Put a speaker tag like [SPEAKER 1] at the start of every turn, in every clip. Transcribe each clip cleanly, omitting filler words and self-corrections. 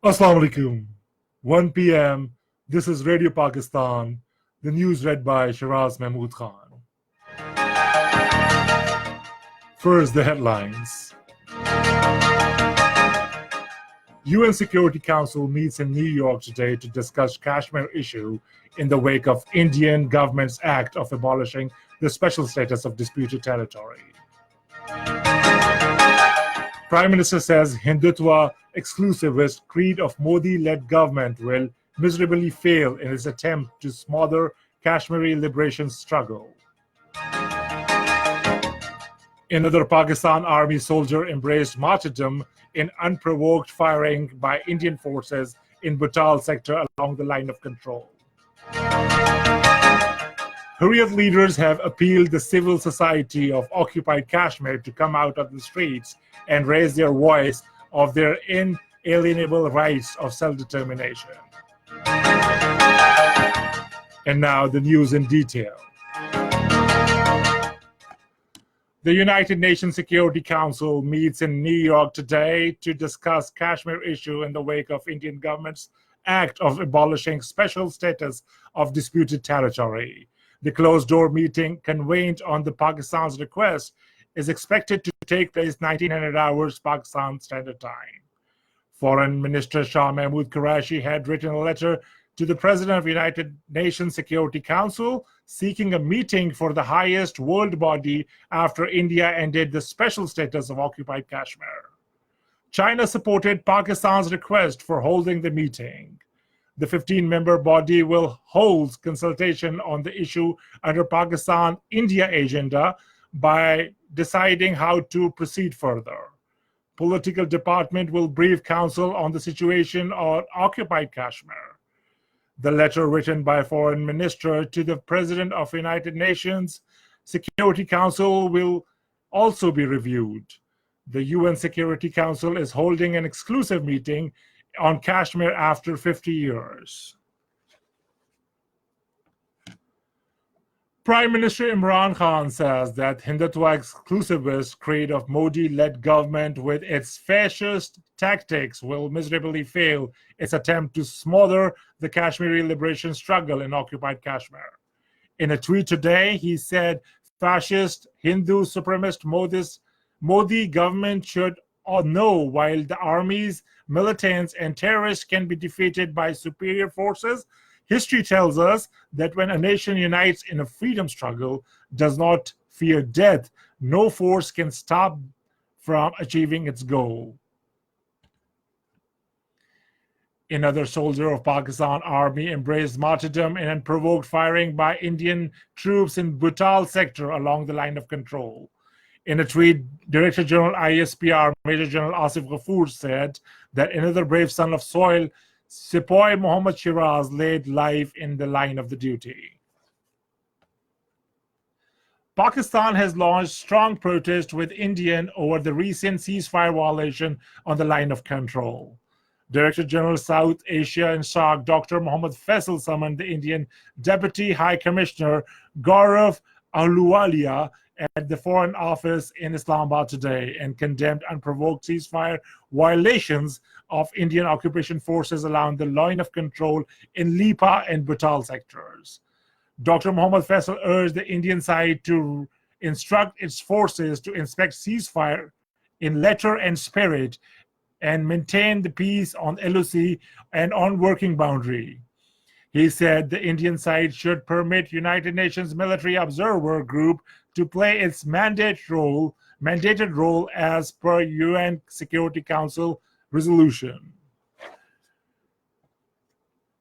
[SPEAKER 1] Assalamu alaikum. 1 p.m. This is Radio Pakistan. The news read by Shiraz Mahmood Khan. First, the headlines. UN Security Council meets in New York today to discuss Kashmir issue in the wake of Indian government's act of abolishing the special status of disputed territory. Prime Minister says Hindutva exclusivist creed of Modi-led government will miserably fail in its attempt to smother Kashmiri liberation struggle. Another Pakistan army soldier embraced martyrdom in unprovoked firing by Indian forces in Butal sector along the line of control. Hurriyat leaders have appealed the civil society of occupied Kashmir to come out of the streets and raise their voice of their inalienable rights of self-determination. And now the news in detail. The United Nations Security Council meets in New York today to discuss Kashmir issue in the wake of Indian government's act of abolishing special status of disputed territory. The closed-door meeting, convened on the Pakistan's request, is expected to take place 1900 hours Pakistan Standard Time. Foreign Minister Shah Mahmood Qureshi had written a letter to the President of the United Nations Security Council seeking a meeting for the highest world body after India ended the special status of occupied Kashmir. China supported Pakistan's request for holding the meeting. The 15-member body will hold consultation on the issue under Pakistan-India agenda by deciding how to proceed further. Political department will brief council on the situation on occupied Kashmir. The letter written by Foreign Minister to the President of the United Nations Security Council will also be reviewed. The UN Security Council is holding an exclusive meeting on Kashmir after 50 years. Prime Minister Imran Khan says that Hindutva exclusivist creed of Modi-led government with its fascist tactics will miserably fail its attempt to smother the Kashmiri liberation struggle in occupied Kashmir. In a tweet today, he said fascist Hindu supremacist Modi government should know while the armies, militants, and terrorists can be defeated by superior forces, history tells us that when a nation unites in a freedom struggle, does not fear death, no force can stop from achieving its goal. Another soldier of Pakistan army embraced martyrdom in unprovoked firing by Indian troops in Butal sector along the line of control. In a tweet, Director General ISPR Major General Asif Ghafoor said that another brave son of soil, Sepoy Muhammad Shiraz, laid life in the line of the duty. Pakistan has launched strong protest with India over the recent ceasefire violation on the line of control. Director General South Asia and SAARC Dr. Mohammad Faisal summoned the Indian Deputy High Commissioner Gaurav Ahluwalia at the Foreign Office in Islamabad today and condemned unprovoked ceasefire violations of Indian occupation forces along the line of control in Lipa and Butal sectors. Dr. Mohammad Faisal urged the Indian side to instruct its forces to inspect ceasefire in letter and spirit and maintain the peace on LOC and on working boundary. He said the Indian side should permit United Nations Military Observer Group to play its mandated role as per UN Security Council resolution.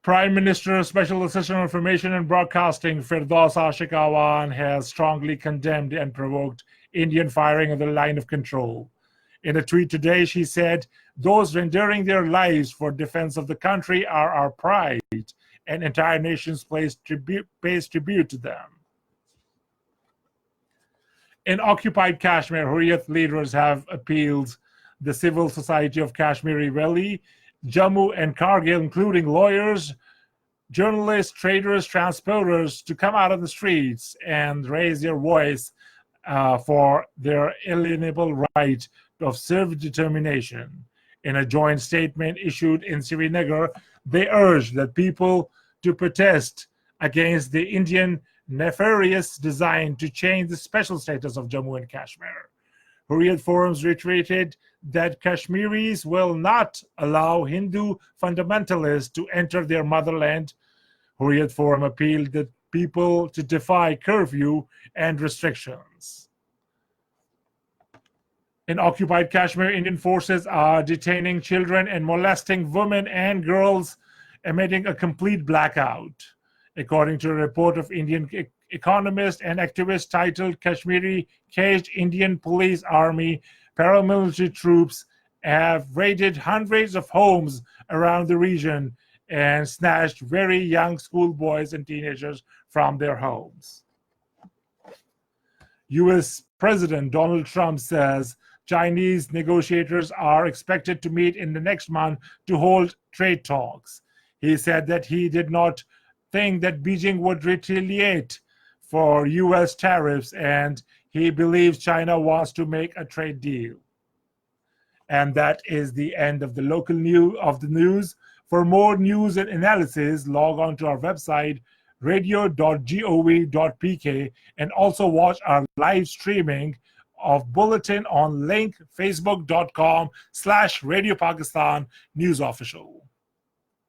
[SPEAKER 1] Prime Minister Special Assistant on Information and Broadcasting Firdaus Ashik Awan has strongly condemned and provoked Indian firing on the line of control. In a tweet today, she said, "Those rendering their lives for defense of the country are our pride, and entire nations pays tribute to them." In occupied Kashmir, Hurriyat leaders have appealed the civil society of Kashmiri Valley, Jammu and Kargil, including lawyers, journalists, traders, transporters, to come out of the streets and raise their voice for their inalienable right of self-determination. In a joint statement issued in Srinagar, they urged that people to protest against the Indian nefarious design to change the special status of Jammu and Kashmir. Hurriyat Forums reiterated that Kashmiris will not allow Hindu fundamentalists to enter their motherland. Hurriyat Forum appealed that people to defy curfew and restrictions. In occupied Kashmir, Indian forces are detaining children and molesting women and girls, emitting a complete blackout. According to a report of Indian economist and activist titled Kashmiri Caged Indian Police Army, paramilitary troops have raided hundreds of homes around the region and snatched very young schoolboys and teenagers from their homes. U.S. President Donald Trump says Chinese negotiators are expected to meet in the next month to hold trade talks. He said that he did not think that Beijing would retaliate for U.S. tariffs, and he believes China wants to make a trade deal. And that is the end of the local news. For more news and analysis, log on to our website, radio.gov.pk, and also watch our live streaming of Bulletin on link facebook.com/Radio Pakistan News Official.